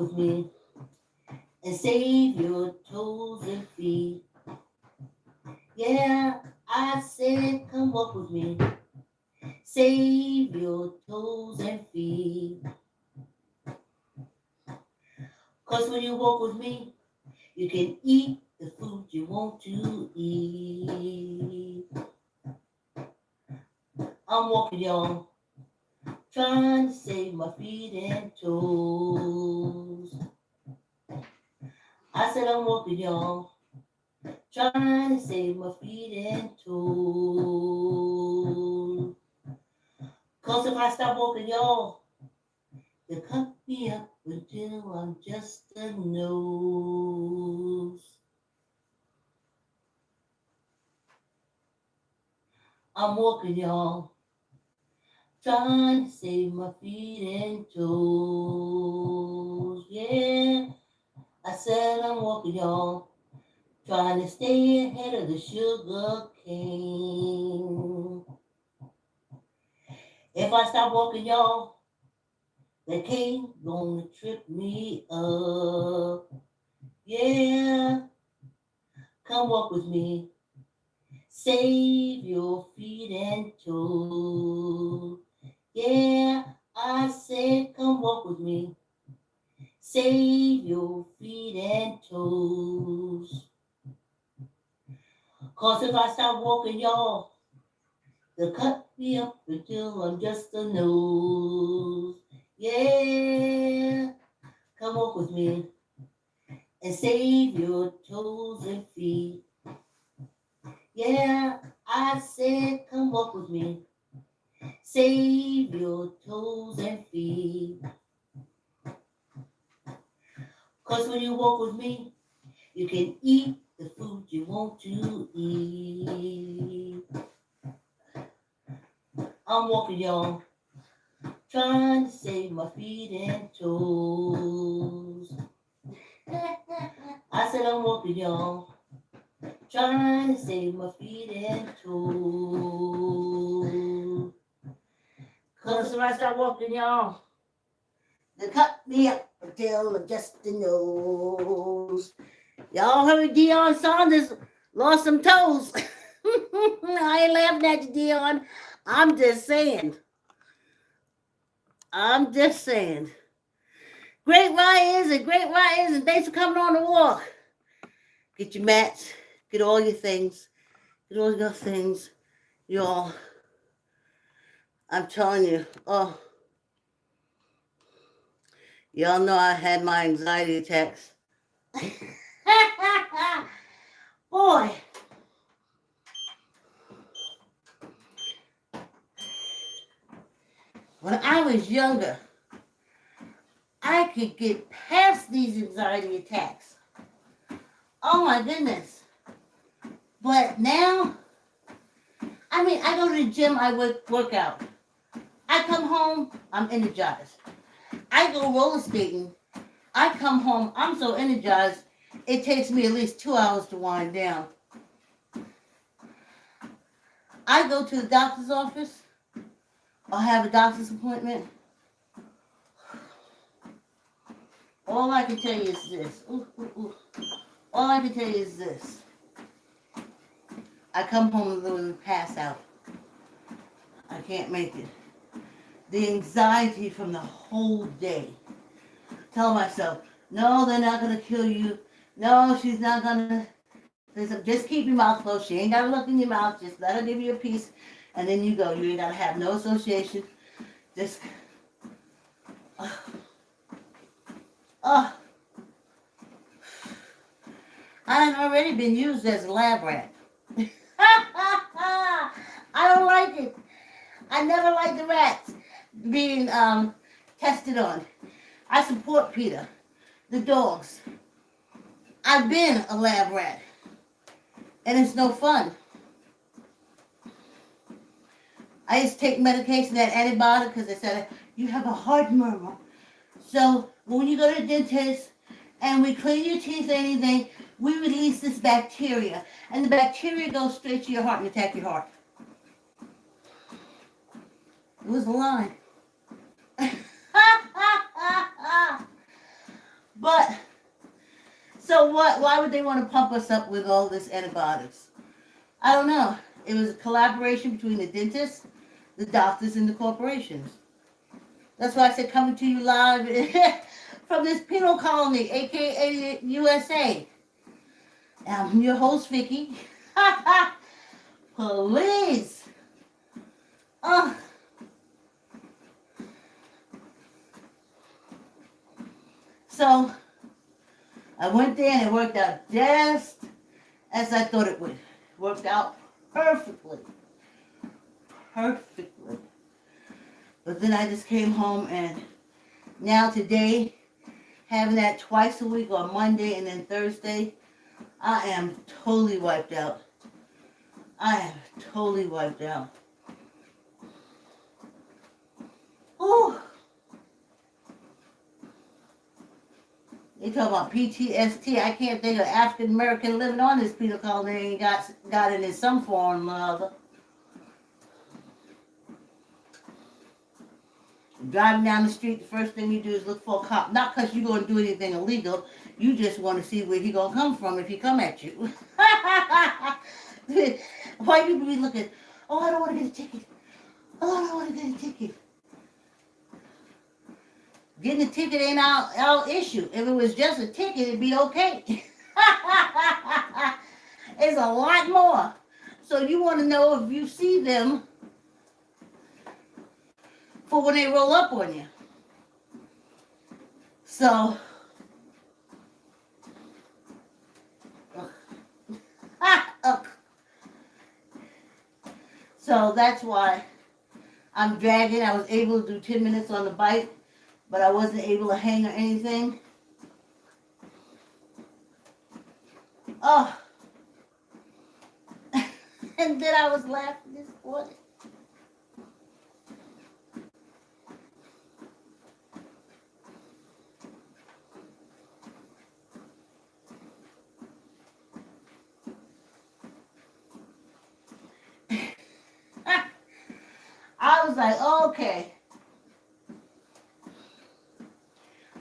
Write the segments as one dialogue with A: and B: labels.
A: with me and save your toes and feet. Yeah, I said, come walk with me. Save your toes and feet. 'Cause when you walk with me, you can eat the food you want to eat. I'm walking, y'all, trying to save my feet and toes. I said I'm walking, y'all, trying to save my feet and toes. 'Cause if I stop walking, y'all, they'll cut me up until I'm just a nose. I'm walking, y'all, trying to save my feet and toes. Yeah, I said I'm walking, y'all, trying to stay ahead of the sugar cane. If I stop walking, y'all, the cane gonna trip me up. Yeah, come walk with me. Save your feet and toes. Yeah, I said come walk with me. Save your feet and toes. 'Cause if I stop walking, y'all, they'll cut me up until I'm just a nose. Yeah, come walk with me and save your toes and feet. Yeah, I said come walk with me. Save your toes and feet. 'Cause when you walk with me, you can eat the food you want to eat. I'm walking, y'all, trying to save my feet and toes. I said I'm walking, y'all, trying to save my feet and toes. 'Cause if I start walking, y'all, they cut me up until I'm just the nose. Y'all heard Deion Sanders lost some toes. I ain't laughing at you, Deion. I'm just saying. I'm just saying. Great riders and great riders, and thanks for coming on the walk. Get your mats, get all your things, get all your things, y'all. I'm telling you, oh, y'all know I had my anxiety attacks. Boy. When I was younger, I could get past these anxiety attacks. Oh my goodness. But now, I mean, I go to the gym, I work out. I come home, I'm energized. I go roller skating, I come home, I'm so energized, it takes me at least 2 hours to wind down. I go to the doctor's office, or have a doctor's appointment. All I can tell you is this. All I can tell you is this. I come home and literally pass out. I can't make it. The anxiety from the whole day. Tell myself, no, they're not going to kill you. No, she's not going to. Just keep your mouth closed. She ain't got to look in your mouth. Just let her give you a piece. And then you go. You ain't got to have no association. Just. Oh. I've already been used as a lab rat. I don't like it. I never liked the rats being tested on. I support Peter, the dogs. I've been a lab rat, and it's no fun. I used to take medication, that antibiotic, because they said, you have a heart murmur. So when you go to the dentist and we clean your teeth or anything, we release this bacteria. And the bacteria goes straight to your heart and attack your heart. It was a lie. what? Why would they want to pump us up with all this antibiotics? I don't know. It was a collaboration between the dentists, the doctors, and the corporations. That's why I said coming to you live from this penal colony, aka USA. I'm your host, Vicki. Please. Uh, so I went there and it worked out just as I thought it would. Worked out perfectly. Perfectly. But then I just came home and now today, having that twice a week on Monday and then Thursday, I am totally wiped out. I am totally wiped out. Ooh. They talk about PTSD. I can't think of African American living on this penal colony and got it in some form or other. Driving down the street, the first thing you do is look for a cop. Not because you're going to do anything illegal. You just want to see where he's going to come from if he come at you. Why you be looking, oh, I don't want to get a ticket. Oh, I don't want to get a ticket. Getting a ticket ain't our issue. If it was just a ticket, it'd be okay. It's a lot more. So you want to know if you see them for when they roll up on you. So, so that's why I'm dragging. I was able to do 10 minutes on the bike, but I wasn't able to hang or anything. Oh. And then I was laughing this morning. I was like, okay,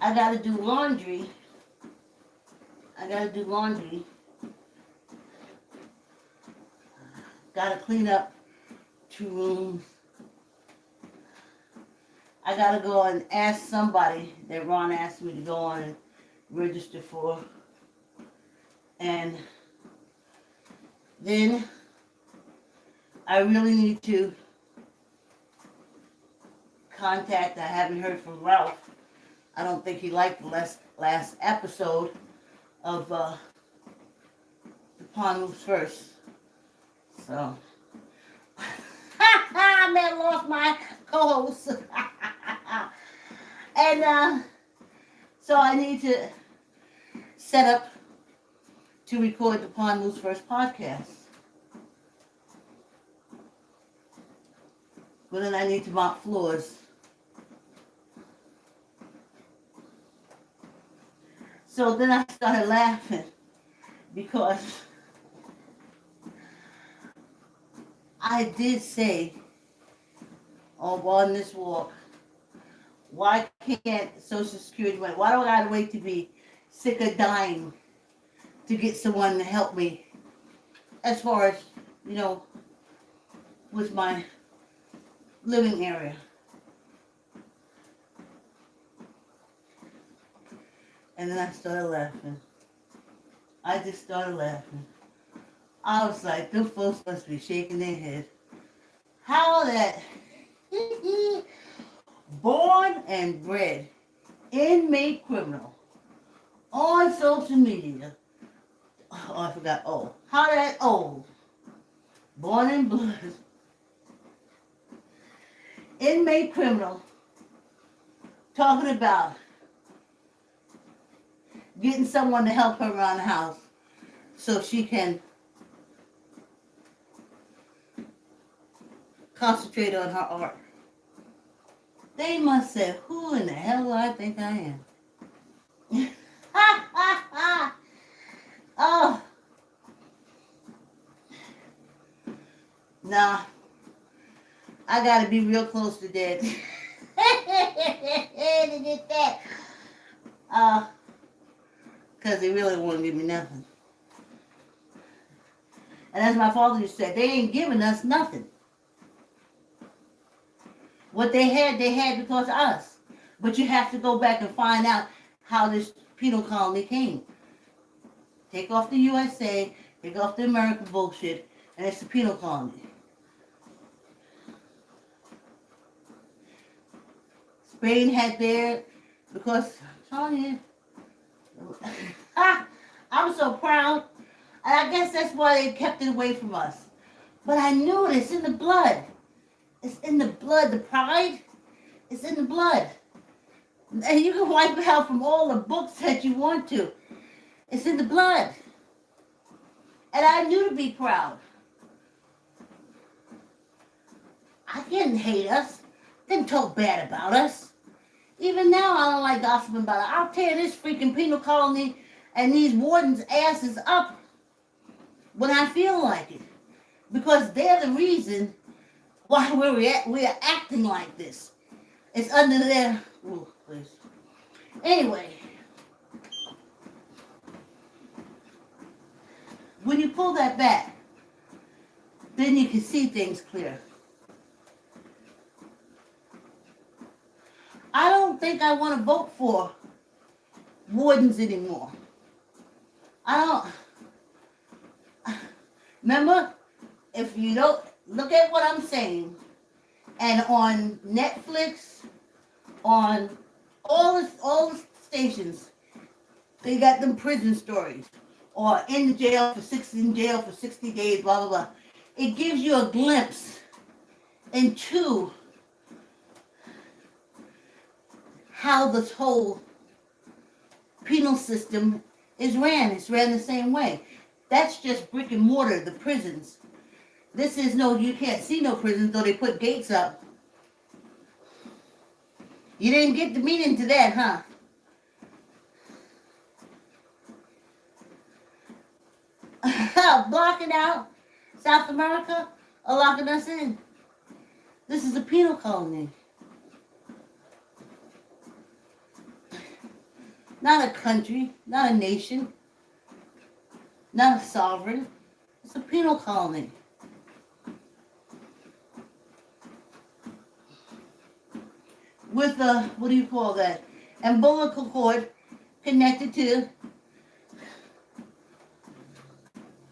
A: I gotta do laundry. Gotta clean up 2 rooms. I gotta go and ask somebody that Ron asked me to go on and register for. And then I really need to contact. I haven't heard from Ralph. I don't think he liked the last episode of The Pawn Moves First. So, I may have lost my co-host. And so I need to set up to record the Pawn Moves First podcast. But then I need to mop floors. So then I started laughing because I did say on this walk, why can't Social Security wait? Why do I gotta wait to be sick or dying to get someone to help me as far as, with my living area? And then I started laughing. I just started laughing. I was like, them folks must be shaking their head. How that born and bred inmate criminal on social media. Oh, I forgot. Oh, how that old born and bred inmate criminal talking about getting someone to help her around the house so she can concentrate on her art. They must say, who in the hell do I think I am? Oh. Nah. I gotta be real close to dead to get that. Because because they really won't give me nothing. And as my father used to say, they ain't giving us nothing. What they had because of us. But you have to go back and find out how this penal colony came. Take off the USA, take off the American bullshit, and it's the penal colony. Spain had theirs because, I'm telling you, I'm so proud. And I guess that's why they kept it away from us. But I knew it. It's in the blood. It's in the blood. The pride is in the blood. And you can wipe it out from all the books that you want to. It's in the blood. And I knew to be proud. I didn't hate us. Didn't talk bad about us. Even now, I don't like gossiping about it. I'll tear this freaking penal colony and these wardens' asses up when I feel like it. Because they're the reason why we're acting like this. It's under their... Ooh, please. Anyway. When you pull that back, then you can see things clear. I don't think I want to vote for wardens anymore. I don't. Remember, if you don't look at what I'm saying, and on Netflix, on all the stations, they got them prison stories, or in jail for 60 days, blah blah blah. It gives you a glimpse into how this whole penal system is ran. It's ran the same way. That's just brick and mortar, the prisons. This is you can't see no prisons, though they put gates up. You didn't get the meaning to that, huh? Blocking out South America or locking us in. This is a penal colony. Not a country, not a nation, not a sovereign. It's a penal colony. With a, what do you call that? Umbilical cord connected to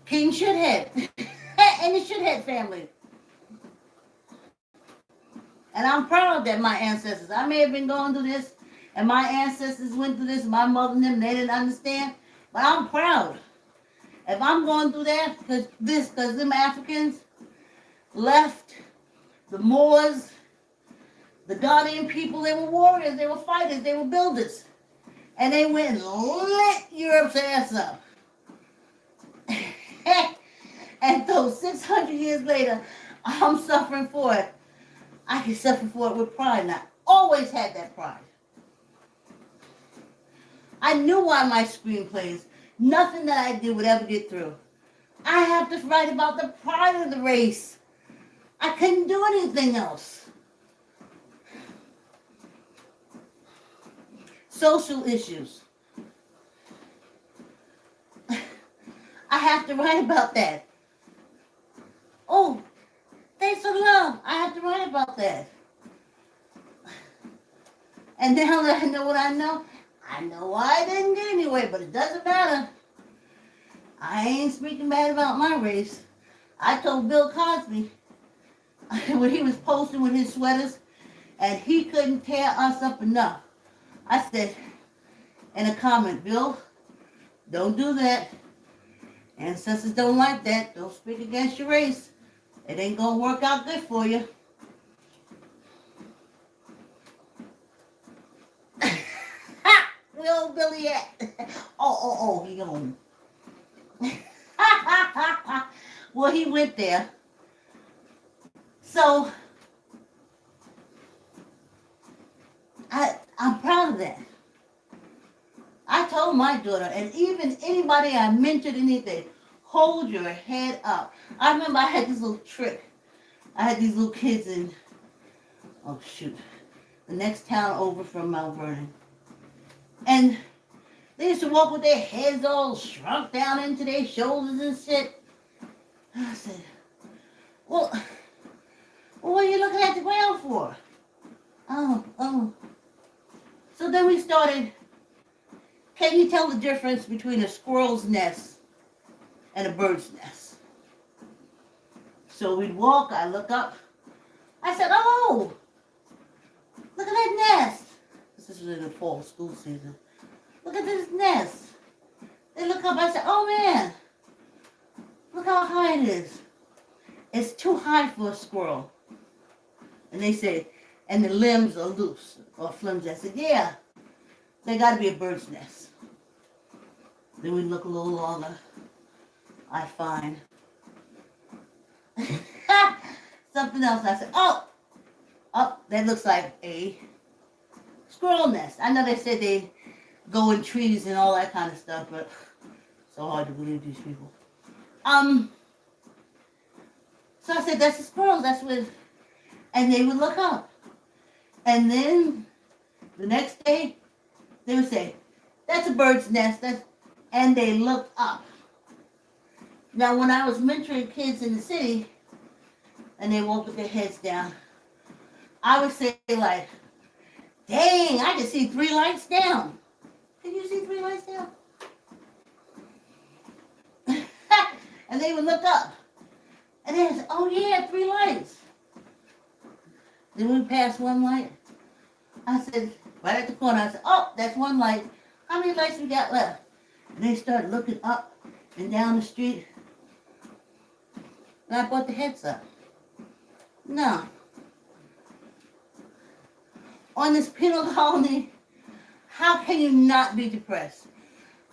A: King Shithead and the Shithead family. And I'm proud that my ancestors, I may have been going through this, and my ancestors went through this, my mother and them, they didn't understand, but I'm proud. If I'm going through that, because them Africans left the Moors, the Ghanaian people, they were warriors, they were fighters, they were builders. And they went and lit Europe's ass up. And so 600 years later, I'm suffering for it. I can suffer for it with pride, and I always had that pride. I knew why my screenplays, nothing that I did would ever get through. I have to write about the pride of the race. I couldn't do anything else. Social issues. I have to write about that. Oh, thanks for love. I have to write about that. And now that I know what I know why I didn't get anyway, but it doesn't matter. I ain't speaking bad about my race. I told Bill Cosby when he was posting with his sweaters and he couldn't tear us up enough. I said in a comment, Bill, don't do that. Ancestors don't like that. Don't speak against your race. It ain't gonna work out good for you. Where old Billy at? Oh, he gone. Well, he went there. So, I'm proud of that. I told my daughter, and even anybody I mentioned anything, hold your head up. I remember I had this little trick. I had these little kids in, the next town over from Mount Vernon. And They used to walk with their heads all shrunk down into their shoulders and shit. I said, well, what are you looking at the ground for? Oh. So then we started, can you tell the difference between a squirrel's nest and a bird's nest? So we'd walk, I look up. I said, oh, look at that nest. This was in the fall school season. Look at this nest. They look up, I said, oh man, look how high it is. It's too high for a squirrel. And they say, and the limbs are loose or flimsy. I said, yeah, they got to be a bird's nest. Then we look a little longer. I find something else. I said, oh, that looks like a squirrel nest. I know they said they go in trees and all that kind of stuff, but so hard to believe these people. So I said, that's a squirrel. That's what, and they would look up. And then the next day, they would say, that's a bird's nest. And they looked up. Now, when I was mentoring kids in the city, and they walk with their heads down, I would say like, dang, I can see 3 lights down. Can you see 3 lights down? And they would look up. And they would say, oh yeah, 3 lights. Then we passed 1 light. I said, right at the corner, I said, oh, that's 1 light. How many lights we got left? And they started looking up and down the street. And I brought the heads up. No. On this penal colony, how can you not be depressed?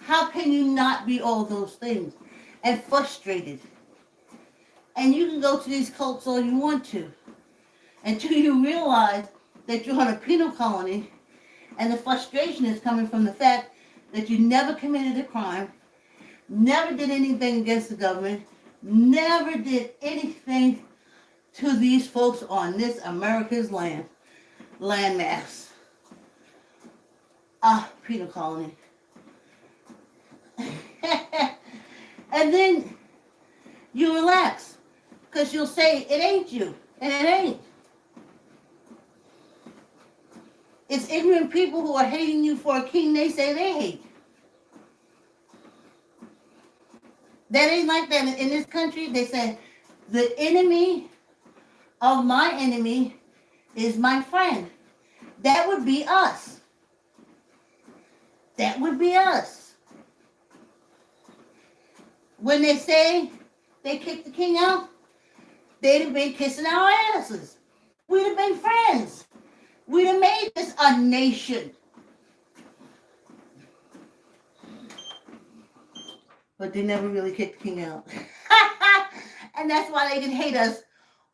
A: How can you not be all those things? And frustrated. And you can go to these cults all you want to. Until you realize that you're on a penal colony and the frustration is coming from the fact that you never committed a crime, never did anything against the government, never did anything to these folks on this America's landmass. Penal colony. And then you relax, because you'll say, it ain't you, and it ain't. It's ignorant people who are hating you for a king they say they hate. That ain't like that. In this country, they say, the enemy of my enemy is my friend. That would be us. That would be us. When they say they kicked the king out, they'd have been kissing our asses. We'd have been friends. We'd have made this a nation. But they never really kicked the king out. And that's why they can hate us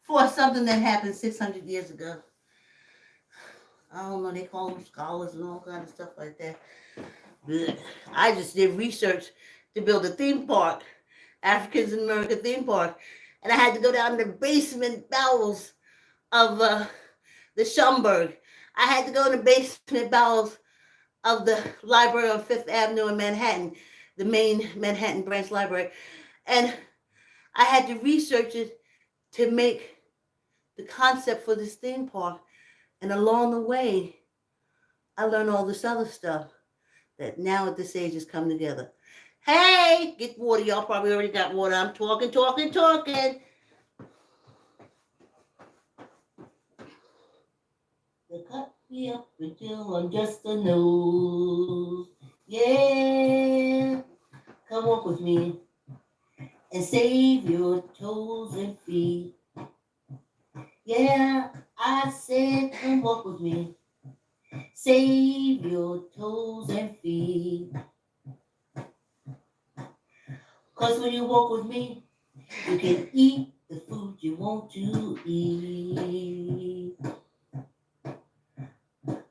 A: for something that happened 600 years ago. I don't know, they call them scholars and all kind of stuff like that. But I just did research to build a theme park, Africans in America theme park. And I had to go down to the basement bowels of the Schomburg. I had to go in the basement bowels of the library on 5th Avenue in Manhattan, the main Manhattan branch library. And I had to research it to make the concept for this theme park. And along the way, I learned all this other stuff that now at this age has come together. Hey, get water. Y'all probably already got water. I'm talking. They cut me up until I'm just a nose. Yeah, come walk with me and save your toes and feet. Yeah, I said come walk with me. Save your toes and feet. 'Cause when you walk with me, you can eat the food you want to eat.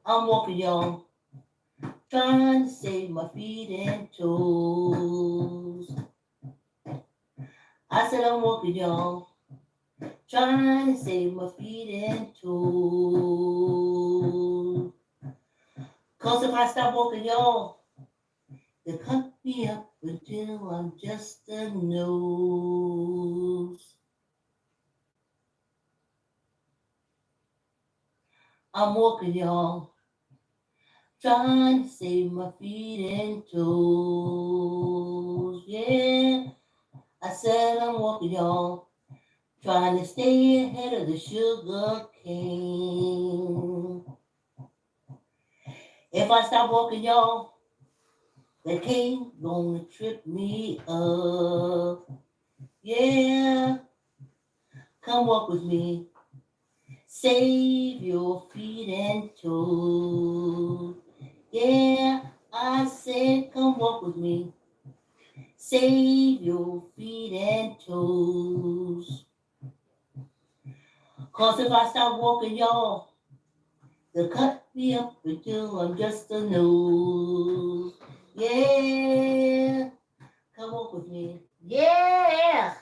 A: I'm walking, y'all, trying to save my feet and toes. I said I'm walking, y'all, trying to save my feet and toes. 'Cause if I stop walking, y'all, They cut me up until I'm just a nose. I'm walking, y'all, trying to save my feet and toes. Yeah, I said I'm walking, y'all, trying to stay ahead of the sugar cane. If I stop walking, y'all, the cane gonna trip me up. Yeah, come walk with me. Save your feet and toes. Yeah, I said come walk with me. Save your feet and toes. 'Cause if I stop walking, y'all, they'll cut me up until I'm just a nose. Yeah, come walk with me. Yeah.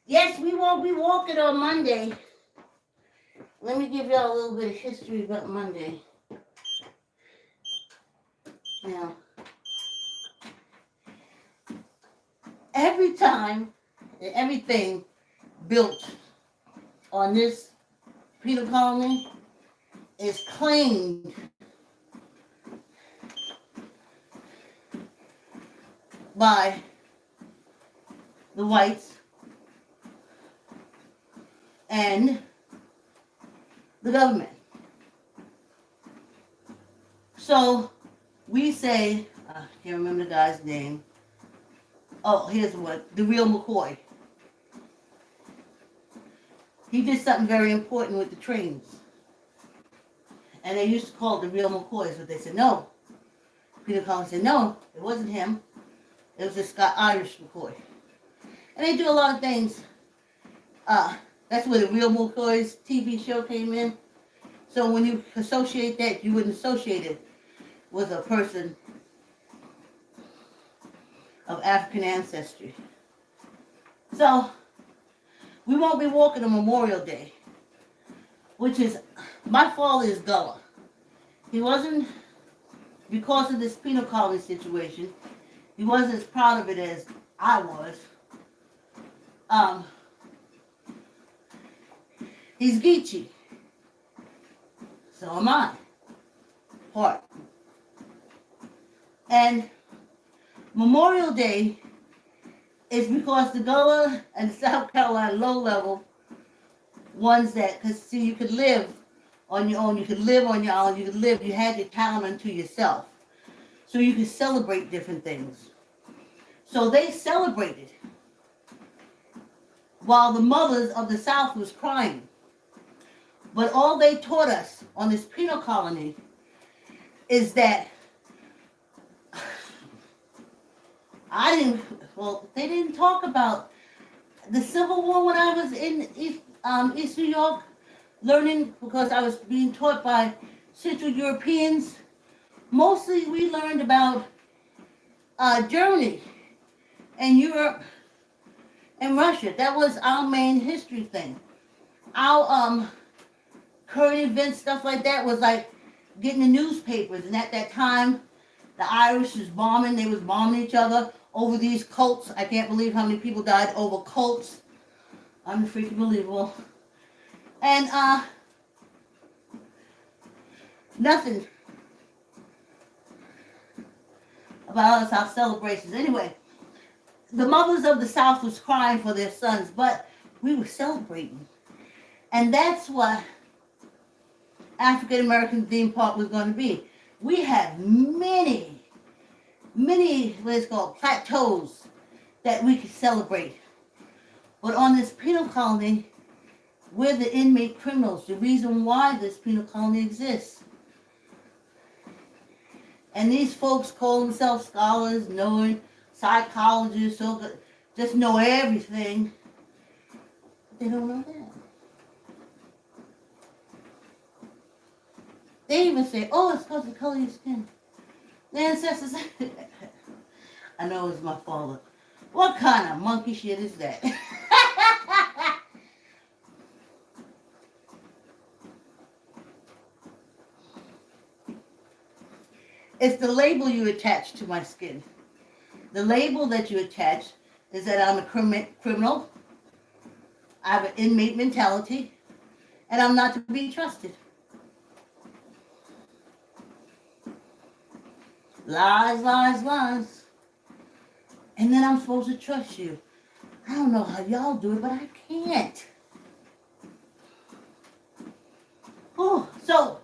A: Yes, we won't be walking on Monday. Let me give y'all a little bit of history about Monday. Now, every time and everything built on this penal colony is claimed by the whites and the government. So we say, I can't remember the guy's name. Oh, here's what, the real McCoy. He did something very important with the trains. And they used to call it the real McCoys, but they said no. Peter Collins said no, it wasn't him. It was this guy, Irish McCoy. And they do a lot of things. That's where the real McCoys TV show came in. So when you associate that, you wouldn't associate it with a person of African ancestry. So we won't be walking on Memorial Day, which is, my father is Gullah. He wasn't, because of this penal colony situation, he wasn't as proud of it as I was. He's Geechee. So am I. Part. And Memorial Day is because the Gullah and the South Carolina low level ones that, because see, you could live on your own, you could live on your own, you had your town unto yourself. So you could celebrate different things. So they celebrated while the mothers of the South was crying. But all they taught us on this penal colony is that they didn't talk about the Civil War when I was in East New York learning, because I was being taught by Central Europeans. Mostly we learned about Germany and Europe and Russia. That was our main history thing. Our current events, stuff like that, was like getting the newspapers. And at that time, the Irish was bombing. They was bombing each other over these cults. I can't believe how many people died over cults. Unfreaking believable. And nothing about us, our celebrations. Anyway, the mothers of the South was crying for their sons, but we were celebrating. And that's what African American theme park was going to be. We have many, what is called, plateaus that we could celebrate. But on this penal colony, we're the inmate criminals, the reason why this penal colony exists. And these folks call themselves scholars, knowing psychologists, so good, just know everything. But they don't know that. They even say, oh, it's because of the color of your skin. The ancestors, I know it's my father. What kind of monkey shit is that? It's the label you attach to my skin. The label that you attach is that I'm a criminal, I have an inmate mentality, and I'm not to be trusted. Lies, lies, lies. And then I'm supposed to trust you. I don't know how y'all do it, but I can't. Oh, so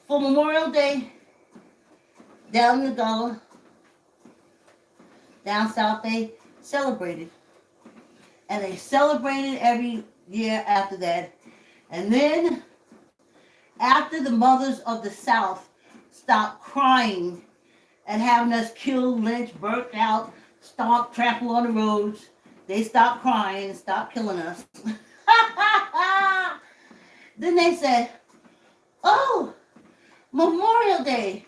A: for Memorial Day, down in the Gullah, down south, they celebrated. And they celebrated every year after that. And then, after the mothers of the South stopped crying and having us killed, lynched, burnt out, stomped, trampled on the roads, they stopped crying and stopped killing us. Then they said, oh, Memorial Day,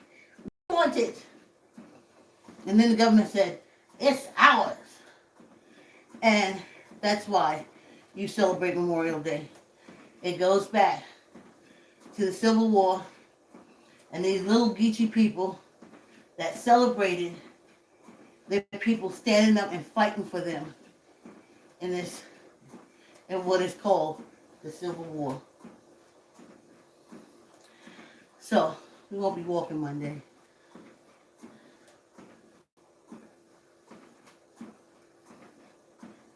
A: we want it. And then the government said, it's ours. And that's why you celebrate Memorial Day. It goes back to the Civil War and these little geechee people that celebrated the people standing up and fighting for them in what is called the Civil War. So, we won't be walking Monday.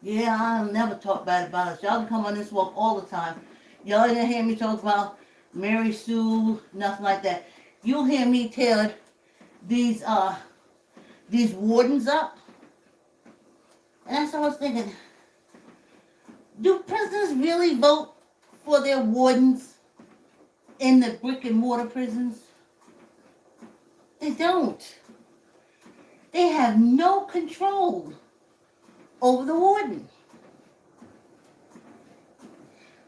A: Yeah, I'll never talk bad about us. Y'all can come on this walk all the time. Y'all didn't hear me talk about Mary Sue, nothing like that. You'll hear me tell these wardens up. And that's what I was thinking. Do prisoners really vote for their wardens in the brick and mortar prisons? They don't. They have no control over the warden.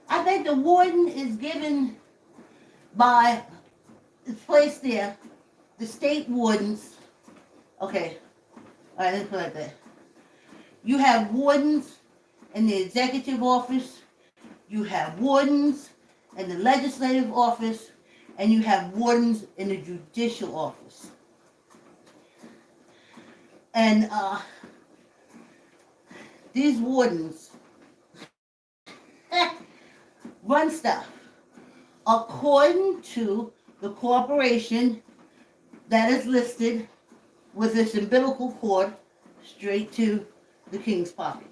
A: I think the warden is given by, it's placed there, the state wardens. Okay, all right, let's put it like that. You have wardens in the executive office, you have wardens in the legislative office, and you have wardens in the judicial office. And these wardens run stuff according to the corporation that is listed with its umbilical cord straight to the king's pocket.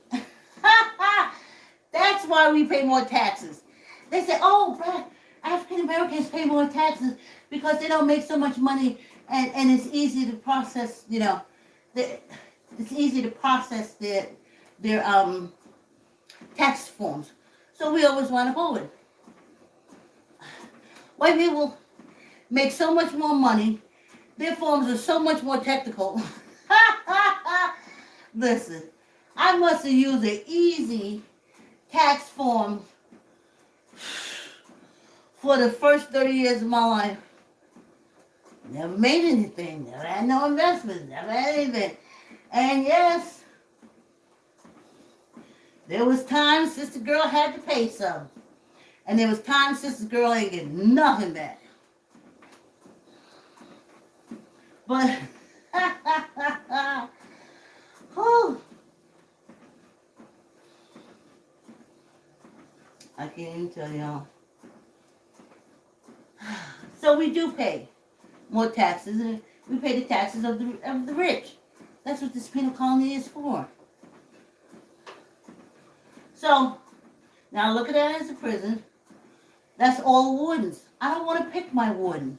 A: That's why we pay more taxes. They say, oh, African Americans pay more taxes because they don't make so much money, and it's easy to process, it's easy to process their tax forms. So we always want to forward. White people make so much more money, their forms are so much more technical. Listen, I must have used an easy tax form for the first 30 years of my life. Never made anything, never had no investments, never had anything. And yes, there was times Sister Girl had to pay some. And there was times Sister Girl ain't getting nothing back. But, whew, I can't even tell y'all. So we do pay more taxes, and we pay the taxes of the rich. That's what this penal colony is for. So, now look at that as a prison. That's all wardens. I don't want to pick my warden.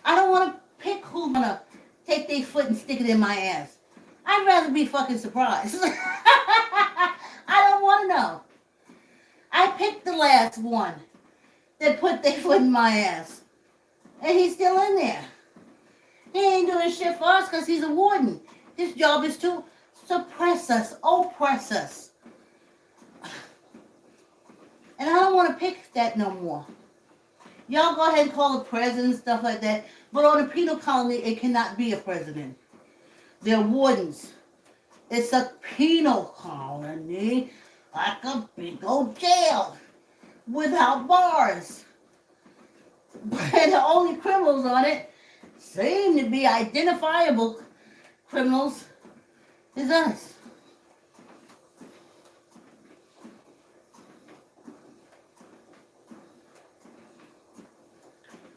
A: I don't want to pick who's going to take their foot and stick it in my ass. I'd rather be fucking surprised. I don't want to know. I picked the last one that put their foot in my ass. And he's still in there. He ain't doing shit for us because he's a warden. His job is to suppress us, oppress us. And I don't want to pick that no more. Y'all go ahead and call it president, stuff like that. But on a penal colony, it cannot be a president. They're wardens. It's a penal colony, like a big old jail, without bars. But the only criminals on it seem to be identifiable criminals is us.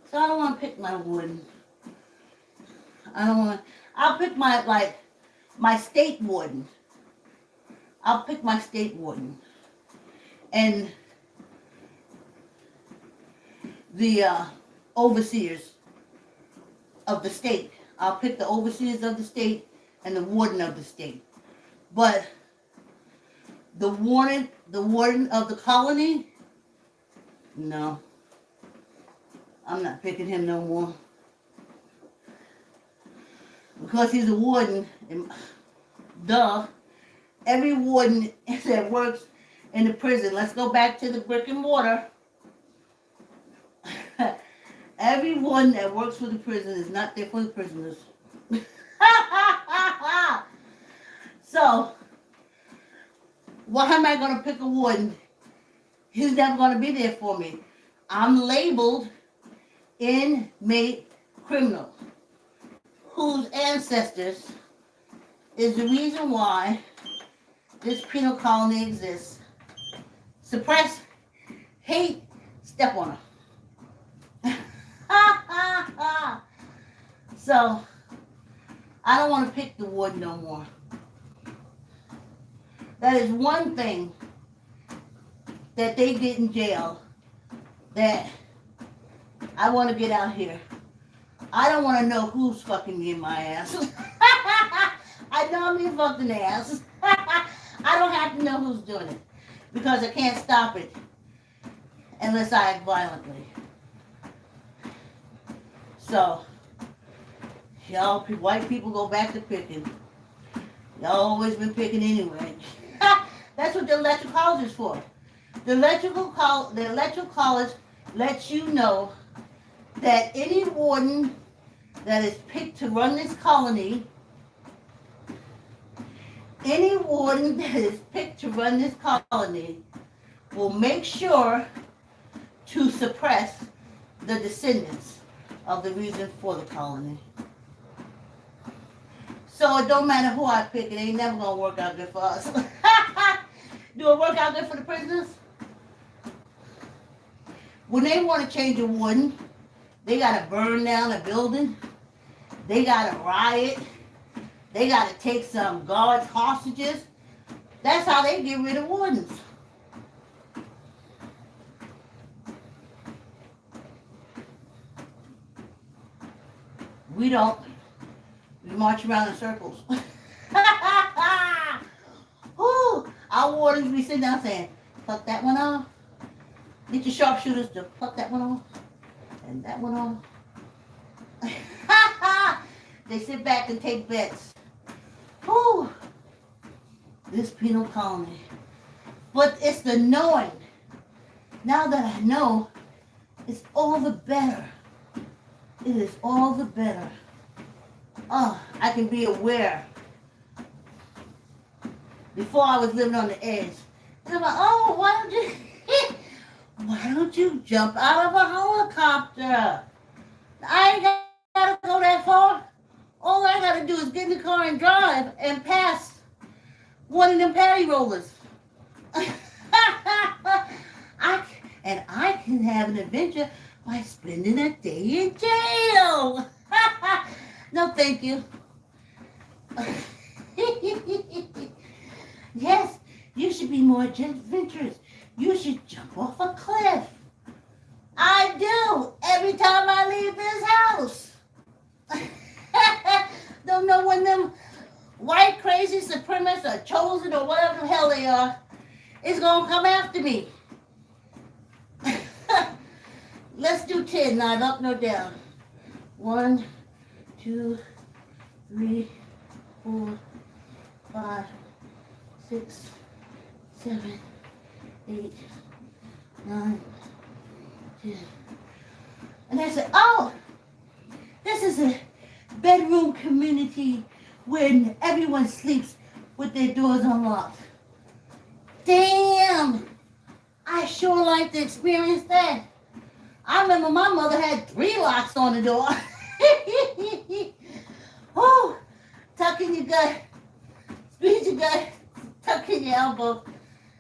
A: So I don't want to pick my warden. I don't want to. I'll pick my state warden. I'll pick my state warden. And the overseers of the state. I'll pick the overseers of the state and the warden of the state. But the warden of the colony, no. I'm not picking him no more. Because he's a warden, duh. Every warden that works in the prison, let's go back to the brick and mortar. Everyone that works for the prison is not there for the prisoners. So, why am I going to pick a warden? He's never going to be there for me. I'm labeled inmate criminal, whose ancestors is the reason why this penal colony exists. Suppress, hate, step on her. So, I don't want to pick the warden no more. That is one thing that they did in jail that I want to get out here. I don't want to know who's fucking me in my ass. I know I'm being fucked in the ass. I don't have to know who's doing it because I can't stop it unless I act violently. So, y'all white people go back to picking. Y'all always been picking anyway. That's what the electoral college is for. The electoral college lets you know that any warden that is picked to run this colony, will make sure to suppress the descendants of the reason for the colony. So it don't matter who I pick, it ain't never gonna work out good for us. Do it work out good for the prisoners? When they want to change a warden, they gotta burn down a building, they gotta riot, they gotta take some guards hostages. That's how they get rid of wardens. We don't. We march around in circles. Woo! Our wardens be sitting down saying, pluck that one off. Get your sharpshooters to pluck that one off. And that one off. They sit back and take bets. Woo! This penal colony. But it's the knowing. Now that I know, it's all the better. It is all the better. Oh, I can be aware. Before I was living on the edge. And I'm like, oh, why don't you jump out of a helicopter? I ain't gotta go that far. All I gotta do is get in the car and drive and pass one of them parry rollers. I can have an adventure by spending a day in jail. No, thank you. Yes, you should be more adventurous. You should jump off a cliff. I do every time I leave this house. Don't know when them white crazy supremacists are chosen or whatever the hell they are is gonna come after me. Let's do 10, not up, no down. 1, 2, 3, 4, 5, 6, 7, 8, 9, 10. And I said, oh, this is a bedroom community when everyone sleeps with their doors unlocked. Damn! I sure like to experience that. I remember my mother had 3 locks on the door. Oh, tuck in your gut. Squeeze your gut. Tuck in your elbow.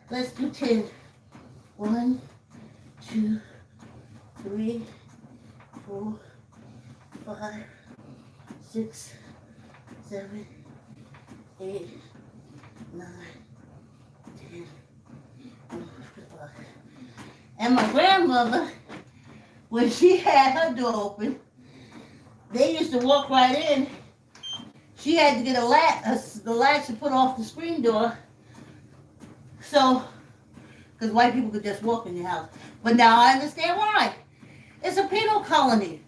A: Let's do 10. 1, 2, 3, 4, 5, 6, 7, 8, 9, 10. And my grandmother, when she had her door open, they used to walk right in. She had to get the latch to put off the screen door. So, because white people could just walk in your house. But now I understand why. It's a penal colony.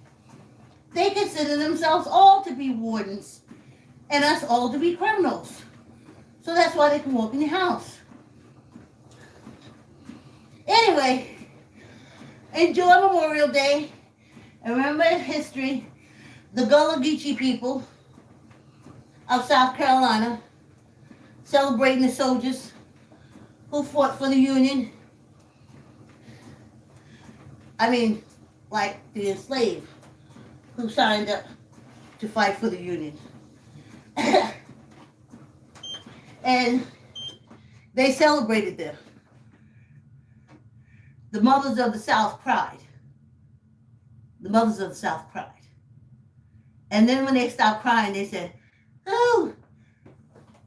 A: They consider themselves all to be wardens and us all to be criminals. So that's why they can walk in your house. Anyway, enjoy Memorial Day. And remember in history, the Gullah Geechee people of South Carolina celebrating the soldiers who fought for the Union. I mean, like the enslaved who signed up to fight for the Union. And they celebrated them. The mothers of the South cried. The mothers of the South cried. And then when they stopped crying, they said, oh,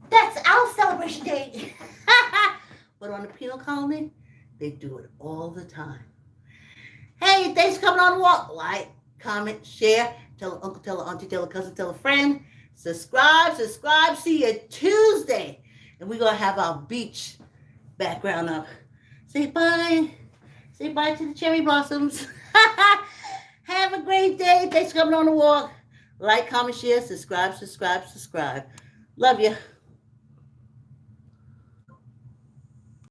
A: that's our celebration day. But on the penal colony, they do it all the time. Hey, thanks for coming on the walk. Like, comment, share, tell an uncle, tell an auntie, tell a cousin, tell a friend. Subscribe. See you Tuesday. And we're going to have our beach background up. Say bye. Say bye to the cherry blossoms. Have a great day. Thanks for coming on the walk. Like, comment, share, subscribe. Love you.